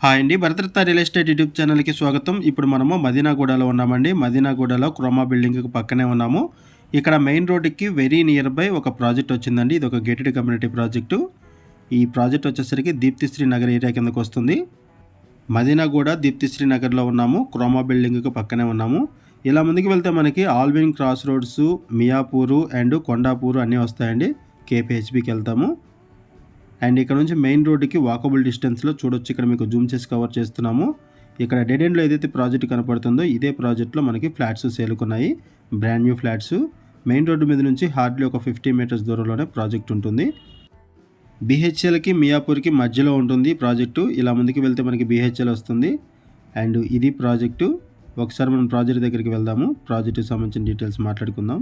Hi అండి, Bharat Ratna real estate YouTube ఛానల్కి స్వాగతం. ఇప్పుడు మనము మదీనాగూడలో ఉన్నామండి. మదీనాగూడలో క్రోమా బిల్డింగ్కి పక్కనే ఉన్నాము. ఇక్కడ మెయిన్ రోడ్డుకి వెరీ నియర్ బై ఒక ప్రాజెక్ట్ వచ్చిందండి. ఇది ఒక గేటెడ్ కమ్యూనిటీ ప్రాజెక్టు. ఈ ప్రాజెక్ట్ వచ్చేసరికి దీప్తిశ్రీ నగర్ ఏరియా కిందకు వస్తుంది. మదీనాగూడ దీప్తిశ్రీ నగర్లో ఉన్నాము. క్రోమా బిల్డింగ్కి పక్కనే ఉన్నాము. ఇలా ముందుకు వెళ్తే మనకి Allwyn cross roads, Miyapur and Kondapur అన్నీ వస్తాయండి. కేపీహెచ్బికి వెళ్తాము. అండ్ ఇక్కడ నుంచి మెయిన్ రోడ్డుకి వాకబుల్ డిస్టెన్స్లో చూడొచ్చు. ఇక్కడ మీకు జూమ్ చేసి కవర్ చేస్తున్నాము. ఇక్కడ డెడ్ ఎండ్లో ఏదైతే ప్రాజెక్ట్ కనపడుతుందో ఇదే ప్రాజెక్ట్లో మనకి ఫ్లాట్స్ సేలుకున్నాయి. Brand new flats. Main road మీద నుంచి హార్డ్లీ ఒక 50 మీటర్స్ దూరంలోనే ప్రాజెక్ట్ ఉంటుంది. బీహెచ్ఎల్కి మియాపూర్కి మధ్యలో ఉంటుంది ప్రాజెక్టు. ఇలా ముందుకు వెళ్తే మనకి బీహెచ్ఎల్ వస్తుంది. అండ్ ఇది ప్రాజెక్టు. ఒకసారి మనం ప్రాజెక్ట్ దగ్గరికి వెళ్దాము. ప్రాజెక్టుకి సంబంధించిన డీటెయిల్స్ మాట్లాడుకుందాం.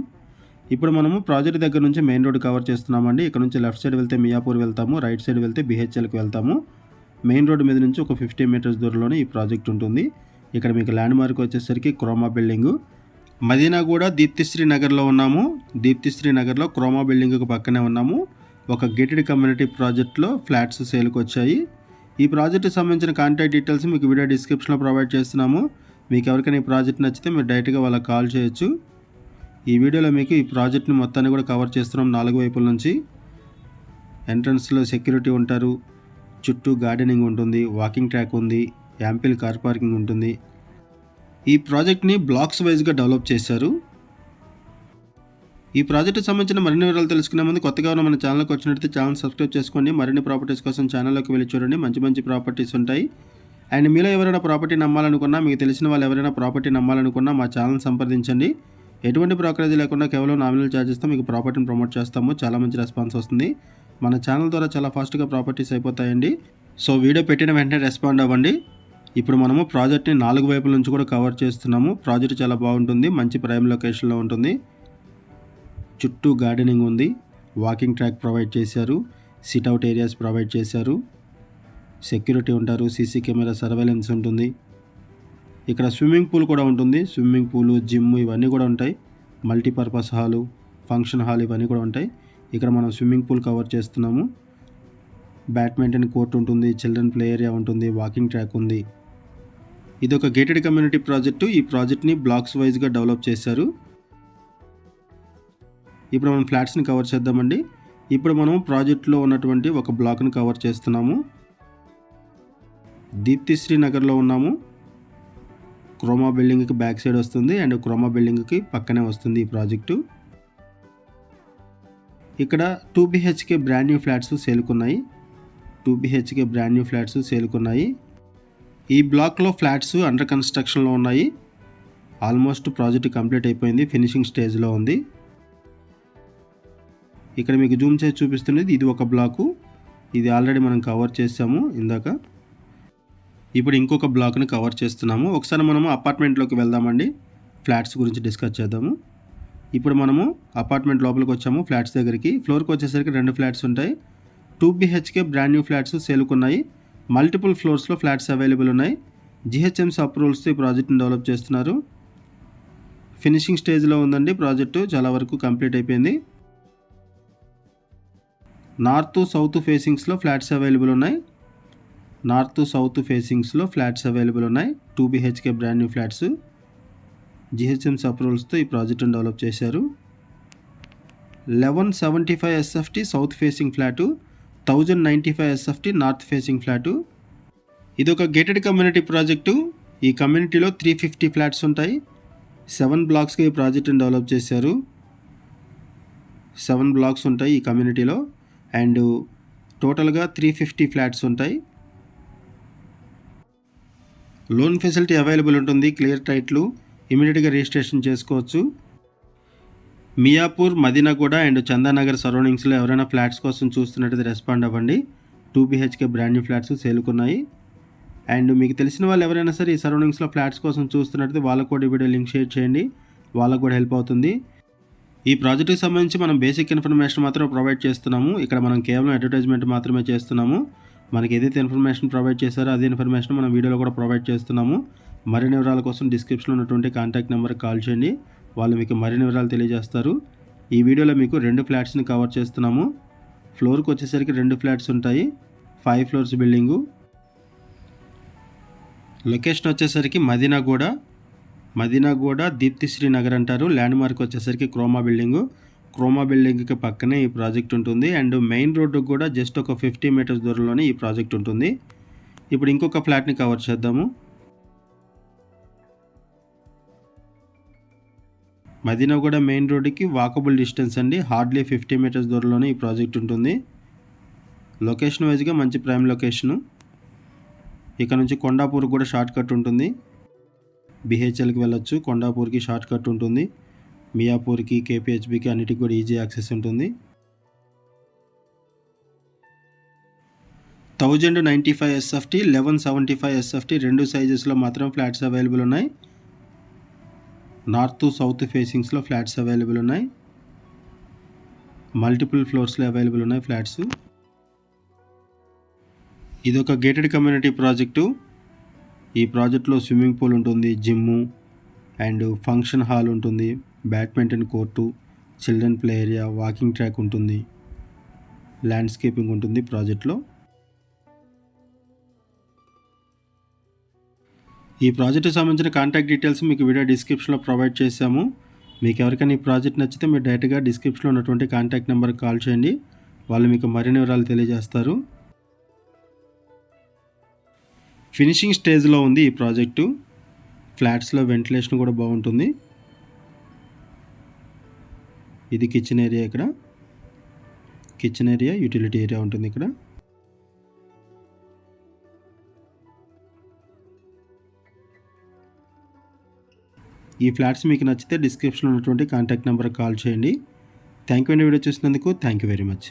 ఇప్పుడు మనము ప్రాజెక్ట్ దగ్గర నుంచి మెయిన్ రోడ్ కవర్ చేస్తున్నామండి. ఇక్కడ నుంచి లెఫ్ట్ సైడ్ వెళ్తే మియాపూర్ వెళ్తాము, రైట్ సైడ్ వెళ్తే బీహెచ్ఎల్కి వెళ్తాము. మెయిన్ రోడ్ మీద నుంచి ఒక 50 మీటర్స్ దూరంలోనే ఈ ప్రాజెక్ట్ ఉంటుంది. ఇక్కడ మీకు ల్యాండ్ మార్క్ వచ్చేసరికి క్రోమా బిల్డింగు. మదీనాగూడ దీప్తిశ్రీ నగర్లో ఉన్నాము. దీప్తిశ్రీ నగర్లో క్రోమా బిల్డింగ్కి పక్కనే ఉన్నాము. ఒక గేటెడ్ కమ్యూనిటీ ప్రాజెక్ట్లో ఫ్లాట్స్ సేల్కి వచ్చాయి. ఈ ప్రాజెక్ట్కి సంబంధించిన కాంటాక్ట్ డీటెయిల్స్ మీకు వీడియో డిస్క్రిప్షన్లో ప్రొవైడ్ చేస్తున్నాము. మీకు ఎవరికైనా ఈ ప్రాజెక్ట్ నచ్చితే మీరు డైరెక్ట్గా వాళ్ళకి కాల్ చేయొచ్చు. ఈ వీడియోలో మీకు ఈ ప్రాజెక్ట్ని మొత్తాన్ని కూడా కవర్ చేస్తున్నాం 4 వైపుల నుంచి. ఎంట్రన్స్లో సెక్యూరిటీ ఉంటారు, చుట్టూ గార్డెనింగ్ ఉంటుంది, వాకింగ్ ట్రాక్ ఉంది, యాంపిల్ కార్ పార్కింగ్ ఉంటుంది. ఈ ప్రాజెక్ట్ని బ్లాక్స్ వైజ్గా డెవలప్ చేశారు. ఈ ప్రాజెక్ట్కి సంబంధించిన మరిన్ని వివరాలు తెలుసుకునే ముందు కొత్తగా ఉన్న మన ఛానల్కి వచ్చినట్లయితే ఛానల్ సబ్స్క్రైబ్ చేసుకోండి. మరిన్ని ప్రాపర్టీస్ కోసం ఛానల్లోకి వెళ్ళి చూడండి. మంచి మంచి ప్రాపర్టీస్ ఉంటాయి. అండ్ మీలో ఎవరైనా ప్రాపర్టీ నమ్మాలనుకున్నా, మీకు తెలిసిన వాళ్ళు ఎవరైనా ప్రాపర్టీ నమ్మాలనుకున్నా మా ఛానల్ సంప్రదించండి. ఎటువంటి బ్రోకరేజ్ లేకుండా కేవలం నామినల్ ఛార్జెస్తో మీకు ప్రాపర్టీని ప్రమోట్ చేస్తాము. చాలా మంచి రెస్పాన్స్ వస్తుంది. మన ఛానల్ ద్వారా చాలా ఫాస్ట్గా ప్రాపర్టీస్ అయిపోతాయండి. సో వీడియో పెట్టిన వెంటనే రెస్పాండ్ అవ్వండి. ఇప్పుడు మనము ప్రాజెక్ట్ని 4 వైపుల నుంచి కూడా కవర్ చేస్తున్నాము. ప్రాజెక్ట్ చాలా బాగుంటుంది, మంచి ప్రైమ్ లొకేషన్లో ఉంటుంది. చుట్టూ గార్డెనింగ్ ఉంది, వాకింగ్ ట్రాక్ ప్రొవైడ్ చేశారు, సిట్అవుట్ ఏరియాస్ ప్రొవైడ్ చేశారు, సెక్యూరిటీ ఉంటారు, సీసీ కెమెరా సర్వేలెన్స్ ఉంటుంది. ఇక్కడ స్విమ్మింగ్ పూల్ కూడా ఉంటుంది. స్విమ్మింగ్ పూలు, జిమ్ ఇవన్నీ కూడా ఉంటాయి. మల్టీపర్పస్ హాలు, ఫంక్షన్ హాల్ ఇవన్నీ కూడా ఉంటాయి. ఇక్కడ మనం స్విమ్మింగ్ పూల్ కవర్ చేస్తున్నాము. బ్యాడ్మింటన్ కోర్ట్ ఉంటుంది, చిల్డ్రన్ ప్లే ఏరియా ఉంటుంది, వాకింగ్ ట్రాక్ ఉంది. ఇది ఒక గేటెడ్ కమ్యూనిటీ ప్రాజెక్టు. ఈ ప్రాజెక్ట్ని బ్లాక్స్ వైజ్గా డెవలప్ చేశారు. ఇప్పుడు మనం ఫ్లాట్స్ని కవర్ చేద్దామండి. ఇప్పుడు మనం ప్రాజెక్ట్లో ఉన్నటువంటి ఒక బ్లాక్ని కవర్ చేస్తున్నాము. దీప్తిశ్రీ నగర్లో ఉన్నాము. క్రోమా బిల్డింగ్కి బ్యాక్ సైడ్ వస్తుంది అండ్ క్రోమా బిల్డింగ్కి పక్కనే వస్తుంది ఈ ప్రాజెక్టు. ఇక్కడ 2 BHK బ్రాండ్ న్యూ ఫ్లాట్స్ సేలుకున్నాయి. 2 BHK బ్రాండ్ న్యూ ఫ్లాట్స్ సేలుకున్నాయి. ఈ బ్లాక్లో ఫ్లాట్స్ అండర్ కన్స్ట్రక్షన్లో ఉన్నాయి. ఆల్మోస్ట్ ప్రాజెక్ట్ కంప్లీట్ అయిపోయింది, ఫినిషింగ్ స్టేజ్లో ఉంది. ఇక్కడ మీకు జూమ్ చేసి చూపిస్తున్నది ఇది ఒక బ్లాకు. ఇది ఆల్రెడీ మనం కవర్ చేసాము ఇందాక. ఇప్పుడు ఇంకొక బ్లాక్ని కవర్ చేస్తున్నాము. ఒకసారి మనము అపార్ట్మెంట్లోకి వెళ్దామండి. ఫ్లాట్స్ గురించి డిస్కస్ చేద్దాము. ఇప్పుడు మనము అపార్ట్మెంట్ లోపలికి వచ్చాము. ఫ్లాట్స్ దగ్గరికి ఫ్లోర్కి వచ్చేసరికి 2 ఫ్లాట్స్ ఉంటాయి. 2 BHK బ్రాండ్ న్యూ ఫ్లాట్స్ సేలుకున్నాయి. మల్టిపుల్ ఫ్లోర్స్లో ఫ్లాట్స్ అవైలబుల్ ఉన్నాయి. GHMC అప్రూవల్స్తో ఈ ప్రాజెక్ట్ని డెవలప్ చేస్తున్నారు. ఫినిషింగ్ స్టేజ్లో ఉందండి ప్రాజెక్టు, చాలా వరకు కంప్లీట్ అయిపోయింది. నార్త్ సౌత్ ఫేసింగ్స్లో ఫ్లాట్స్ అవైలబుల్ ఉన్నాయి. నార్త్ సౌత్ ఫేసింగ్స్లో ఫ్లాట్స్ అవైలబుల్ ఉన్నాయి. 2 BHK brand new flats. GHMC అప్రూవల్స్తో ఈ ప్రాజెక్ట్ని డెవలప్ చేశారు. 1175 SFT south facing flat, 1095 SFT north facing flat. ఇది ఒక గేటెడ్ కమ్యూనిటీ ప్రాజెక్టు. ఈ కమ్యూనిటీలో 350 ఫ్లాట్స్ ఉంటాయి. 7 బ్లాక్స్గా ఈ ప్రాజెక్ట్ని డెవలప్ చేశారు. 7 బ్లాక్స్ ఉంటాయి ఈ కమ్యూనిటీలో అండ్ టోటల్గా 350 ఫ్లాట్స్ ఉంటాయి. లోన్ ఫెసిలిటీ అవైలబుల్ ఉంటుంది. క్లియర్ టైట్లు, ఇమీడియట్గా రిజిస్ట్రేషన్ చేసుకోవచ్చు. మియాపూర్, మదీనాగూడ అండ్ చందానగర్ సరౌండింగ్స్లో ఎవరైనా ఫ్లాట్స్ కోసం చూస్తున్నట్టయితే రెస్పాండ్ అవ్వండి. 2 BHK బ్రాండ్ న్యూ ఫ్లాట్స్ సేలుకున్నాయి. అండ్ మీకు తెలిసిన వాళ్ళు ఎవరైనా సరే ఈ సరౌండింగ్స్లో ఫ్లాట్స్ కోసం చూస్తున్నట్టయితే వాళ్ళకు కూడా వీడియో లింక్ షేర్ చేయండి, వాళ్ళకు కూడా హెల్ప్ అవుతుంది. ఈ ప్రాజెక్ట్కి సంబంధించి మనం బేసిక్ ఇన్ఫర్మేషన్ మాత్రం ప్రొవైడ్ చేస్తున్నాము. ఇక్కడ మనం కేవలం అడ్వర్టైజ్మెంట్ మాత్రమే చేస్తున్నాము. మనకి ఏదైతే ఇన్ఫర్మేషన్ ప్రొవైడ్ చేశారో అదే ఇన్ఫర్మేషన్ మనం వీడియోలో కూడా ప్రొవైడ్ చేస్తున్నాము. మరిన్ని వివరాల కోసం డిస్క్రిప్షన్లో ఉన్నటువంటి కాంటాక్ట్ నెంబర్కి కాల్ చేయండి, వాళ్ళు మీకు మరిన్ని వివరాలు తెలియజేస్తారు. ఈ వీడియోలో మీకు 2 ఫ్లాట్స్ని కవర్ చేస్తున్నాము. ఫ్లోర్కి వచ్చేసరికి 2 ఫ్లాట్స్ ఉంటాయి. 5 ఫ్లోర్స్ బిల్డింగు. లొకేషన్ వచ్చేసరికి మదీనాగూడ దీప్తిశ్రీ నగర్ అంటారు. ల్యాండ్ మార్క్ వచ్చేసరికి క్రోమా బిల్డింగ్కి పక్కనే ఈ ప్రాజెక్ట్ ఉంటుంది. అండ్ మెయిన్ రోడ్డుకు కూడా జస్ట్ ఒక 50 మీటర్స్ దూరంలోనే ఈ ప్రాజెక్ట్ ఉంటుంది. ఇప్పుడు ఇంకొక ఫ్లాట్ని కవర్ చేద్దాము. మదీనాగూడ మెయిన్ రోడ్డుకి వాకబుల్ డిస్టెన్స్ అండి. హార్డ్లీ 50 మీటర్స్ దూరంలోనే ఈ ప్రాజెక్ట్ ఉంటుంది. లొకేషన్ వైజ్గా మంచి ప్రైమ్ లొకేషను. ఇక్కడ నుంచి కొండాపూర్ కూడా షార్ట్ కట్ ఉంటుంది. బిహెచ్ఎల్కి వెళ్ళొచ్చు. కొండాపూర్కి షార్ట్ కట్ ఉంటుంది. మియాపూర్కి, కేపీహెచ్బికి అన్నిటికి కూడా ఈజీ యాక్సెస్ ఉంటుంది. 1095 SFT, 1175 SFT రెండు సైజెస్లో మాత్రం ఫ్లాట్స్ అవైలబుల్ ఉన్నాయి. నార్త్ సౌత్ ఫేసింగ్స్లో ఫ్లాట్స్ అవైలబుల్ ఉన్నాయి. మల్టిపుల్ ఫ్లోర్స్లో అవైలబుల్ ఉన్నాయి ఫ్లాట్స్. ఇది ఒక గేటెడ్ కమ్యూనిటీ ప్రాజెక్టు. ఈ ప్రాజెక్ట్లో స్విమ్మింగ్ పూల్ ఉంటుంది, జిమ్ము అండ్ ఫంక్షన్ హాల్ ఉంటుంది, badminton court, children play area, walking track ఉంటుంది, ల్యాండ్స్కేపింగ్ ఉంటుంది ప్రాజెక్ట్లో. ఈ ప్రాజెక్ట్కి సంబంధించిన కాంటాక్ట్ డీటెయిల్స్ మీకు వీడియో డిస్క్రిప్షన్లో ప్రొవైడ్ చేశాము. మీకు ఎవరికైనా ఈ ప్రాజెక్ట్ నచ్చితే మీరు డైరెక్ట్గా డిస్క్రిప్షన్లో ఉన్నటువంటి కాంటాక్ట్ నెంబర్కి కాల్ చేయండి. వాళ్ళు మీకు మరిన్ని వివరాలు తెలియజేస్తారు. ఫినిషింగ్ స్టేజ్లో ఉంది ఈ ప్రాజెక్టు. ఫ్లాట్స్లో వెంటిలేషన్ కూడా బాగుంటుంది. ఇది కిచెన్ ఏరియా. ఇక్కడ కిచెన్ ఏరియా, యూటిలిటీ ఏరియా ఉంటుంది ఇక్కడ. ఈ ఫ్లాట్స్ మీకు నచ్చితే డిస్క్రిప్షన్లో ఉన్నటువంటి కాంటాక్ట్ నెంబర్కి కాల్ చేయండి. థ్యాంక్ యూ అండి వీడియో చూసినందుకు. Thank you very much.